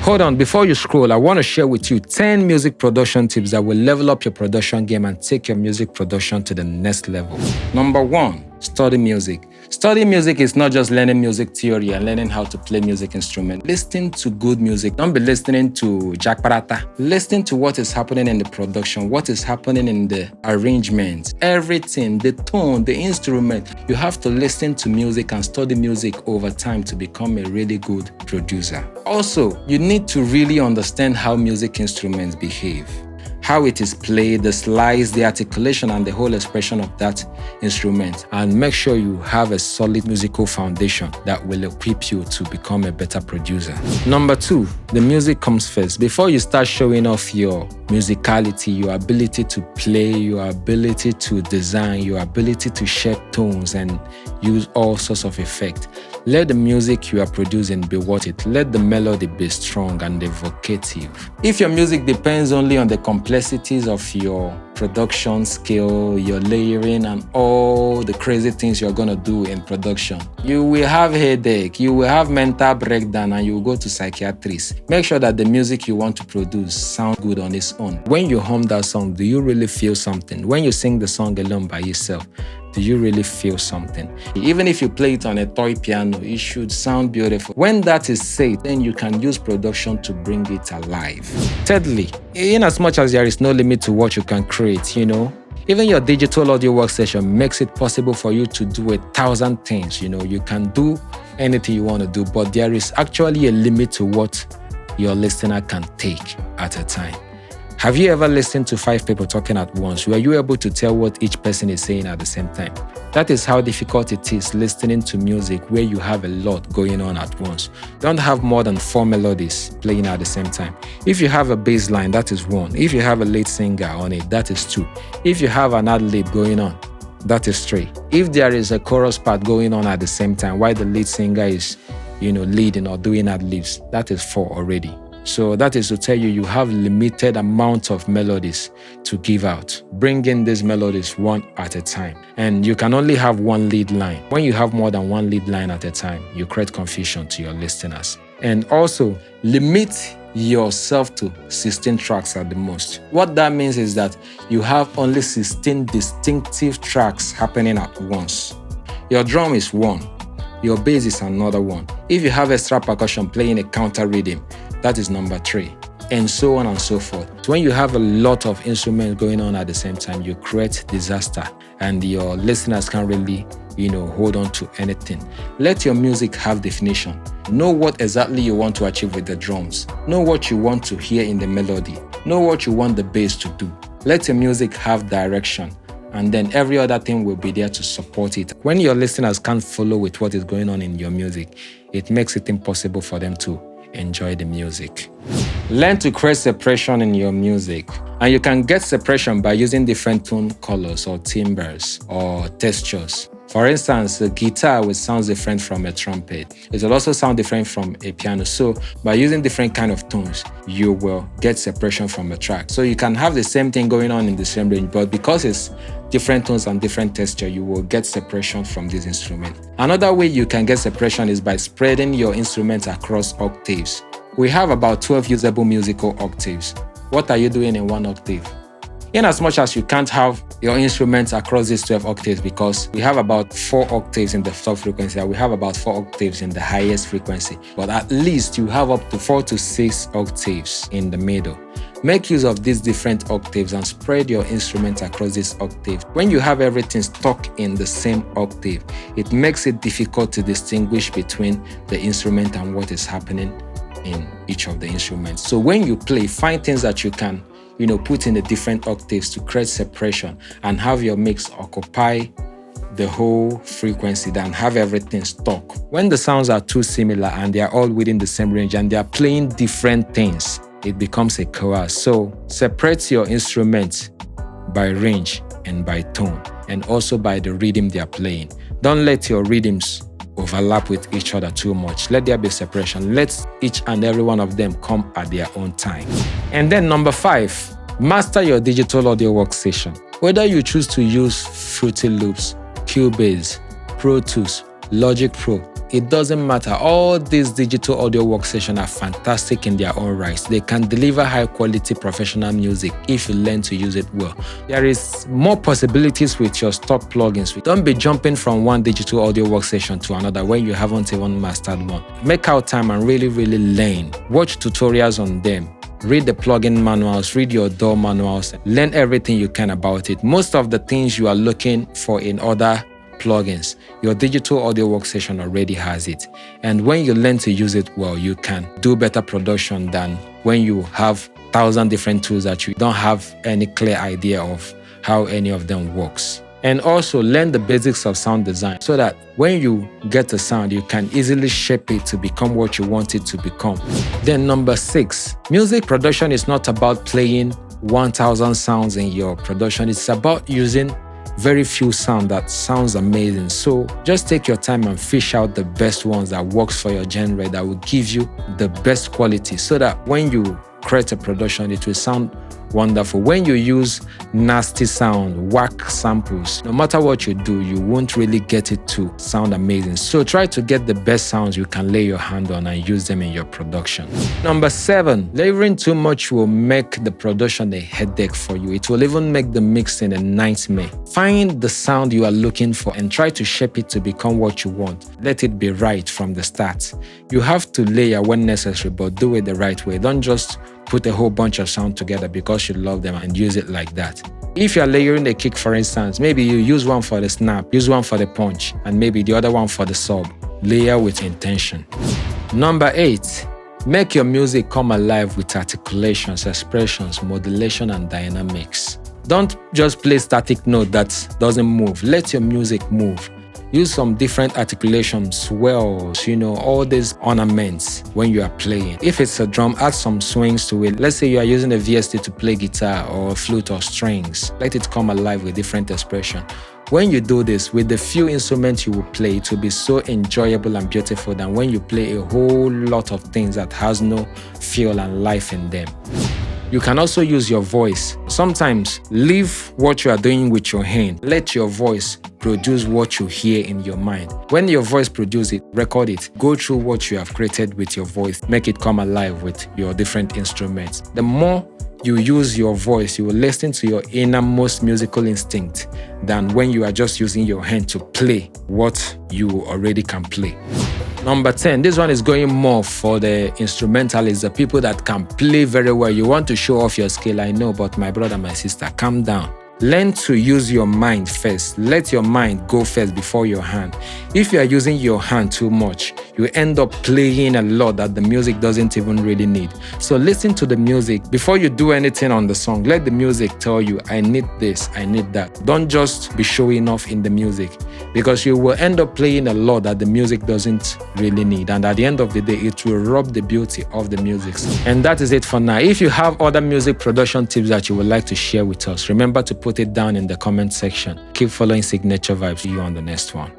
Hold on, before you scroll, I want to share with you 10 music production tips that will level up your production game and take your music production to the next level. Number 1, study music. Studying music is not just learning music theory and learning how to play music instrument. Listen to good music. Don't be listening to Jack Parata. Listen to what is happening in the production, what is happening in the arrangement, everything, the tone, the instrument. You have to listen to music and study music over time to become a really good producer. Also, you need to really understand how music instruments behave, how it is played, the slides, the articulation, and the whole expression of that instrument. And make sure you have a solid musical foundation that will equip you to become a better producer. Number 2, the music comes first. Before you start showing off your musicality, your ability to play, your ability to design, your ability to shape tones and use all sorts of effects, let the music you are producing be worth it. Let the melody be strong and evocative. If your music depends only on the complexities of your production skill, your layering, and all the crazy things you're gonna do in production, you will have headache, you will have mental breakdown, and you will go to psychiatrists. Make sure that the music you want to produce sounds good on its own. When you hum that song, do you really feel something? When you sing the song alone by yourself, do you really feel something? Even if you play it on a toy piano, it should sound beautiful. When that is said, then you can use production to bring it alive. Thirdly, in as much as there is no limit to what you can create, even your digital audio workstation makes it possible for you to do 1,000 things. You can do anything you want to do, but there is actually a limit to what your listener can take at a time. Have you ever listened to 5 people talking at once? Were you able to tell what each person is saying at the same time? That is how difficult it is listening to music where you have a lot going on at once. Don't have more than 4 melodies playing at the same time. If you have a bass line, that is 1. If you have a lead singer on it, that is 2. If you have an ad-lib going on, that is 3. If there is a chorus part going on at the same time while the lead singer is, leading or doing ad-libs, that is 4 already. So that is to tell you have limited amount of melodies to give out. Bring in these melodies one at a time. And you can only have 1 lead line. When you have more than 1 lead line at a time, you create confusion to your listeners. And also, limit yourself to 16 tracks at the most. What that means is that you have only 16 distinctive tracks happening at once. Your drum is 1. Your bass is another 1. If you have extra percussion playing a counter rhythm, that is number 3, and so on and so forth. So when you have a lot of instruments going on at the same time, you create disaster and your listeners can't really, hold on to anything. Let your music have definition. Know what exactly you want to achieve with the drums. Know what you want to hear in the melody. Know what you want the bass to do. Let your music have direction, and then every other thing will be there to support it. When your listeners can't follow with what is going on in your music, it makes it impossible for them to enjoy the music. Learn to create separation in your music, and you can get separation by using different tone colors or timbres or textures. For instance, a guitar will sound different from a trumpet. It will also sound different from a piano. So by using different kind of tones, you will get separation from a track. So you can have the same thing going on in the same range, but because it's different tones and different texture, you will get separation from this instrument. Another way you can get separation is by spreading your instruments across octaves. We have about 12 usable musical octaves. What are you doing in 1 octave? In as much as you can't have your instruments across these 12 octaves, because we have about 4 octaves in the top frequency and we have about 4 octaves in the highest frequency, but at least you have up to 4 to 6 octaves in the middle. Make use of these different octaves and spread your instruments across these octaves. When you have everything stuck in the same octave, it makes it difficult to distinguish between the instrument and what is happening in each of the instruments. So when you play, find things that you can put in the different octaves to create separation and have your mix occupy the whole frequency than have everything stuck. When the sounds are too similar and they are all within the same range and they are playing different things, it becomes a chaos. So separate your instruments by range and by tone, and also by the rhythm they are playing. Don't let your rhythms overlap with each other too much. Let there be separation. Let each and every one of them come at their own time. And then number 5, master your digital audio workstation. Whether you choose to use Fruity Loops, Cubase, Pro Tools, Logic Pro, it doesn't matter. All these digital audio workstations are fantastic in their own rights. They can deliver high quality professional music if you learn to use it well. There is more possibilities with your stock plugins. Don't be jumping from one digital audio workstation to another when you haven't even mastered one. Make out time and really learn. Watch tutorials on them. Read the plugin manuals, read your DAW manuals, learn everything you can about it. Most of the things you are looking for in other plugins, your digital audio workstation already has it. And when you learn to use it well, you can do better production than when you have 1,000 different tools that you don't have any clear idea of how any of them works. And also learn the basics of sound design so that when you get a sound, you can easily shape it to become what you want it to become. Then number 6, music production is not about playing 1,000 sounds in your production. It's about using very few sound that sounds amazing. So just take your time and fish out the best ones that works for your genre, that will give you the best quality, so that when you create a production, it will sound wonderful. When you use nasty sound, whack samples, no matter what you do, you won't really get it to sound amazing. So try to get the best sounds you can lay your hand on and use them in your production. Number 7, layering too much will make the production a headache for you. It will even make the mixing a nightmare. Find the sound you are looking for and try to shape it to become what you want. Let it be right from the start. You have to layer when necessary, but do it the right way. Don't just put a whole bunch of sound together because you love them and use it like that. If you're layering a kick, for instance, maybe you use one for the snap, use one for the punch, and maybe the other one for the sub. Layer with intention. Number 8, make your music come alive with articulations, expressions, modulation, and dynamics. Don't just play static note that doesn't move. Let your music move. Use some different articulations, swells, all these ornaments when you are playing. If it's a drum, add some swings to it. Let's say you are using a VST to play guitar or flute or strings. Let it come alive with different expression. When you do this, with the few instruments you will play, it will be so enjoyable and beautiful than when you play a whole lot of things that has no feel and life in them. You can also use your voice. Sometimes leave what you are doing with your hand. Let your voice produce what you hear in your mind. When your voice produces it, record it. Go through what you have created with your voice. Make it come alive with your different instruments. The more you use your voice, you will listen to your innermost musical instinct than when you are just using your hand to play what you already can play. Number 10, this one is going more for the instrumentalists, the people that can play very well. You want to show off your skill, I know, but my brother, my sister, calm down. Learn to use your mind first. Let your mind go first before your hand. If you are using your hand too much, you end up playing a lot that the music doesn't even really need. So listen to the music. Before you do anything on the song, let the music tell you, I need this, I need that. Don't just be showing off in the music, because you will end up playing a lot that the music doesn't really need. And at the end of the day, it will rob the beauty of the music. And that is it for now. If you have other music production tips that you would like to share with us, remember to put it down in the comment section. Keep following Signature Vibes. See you on the next one.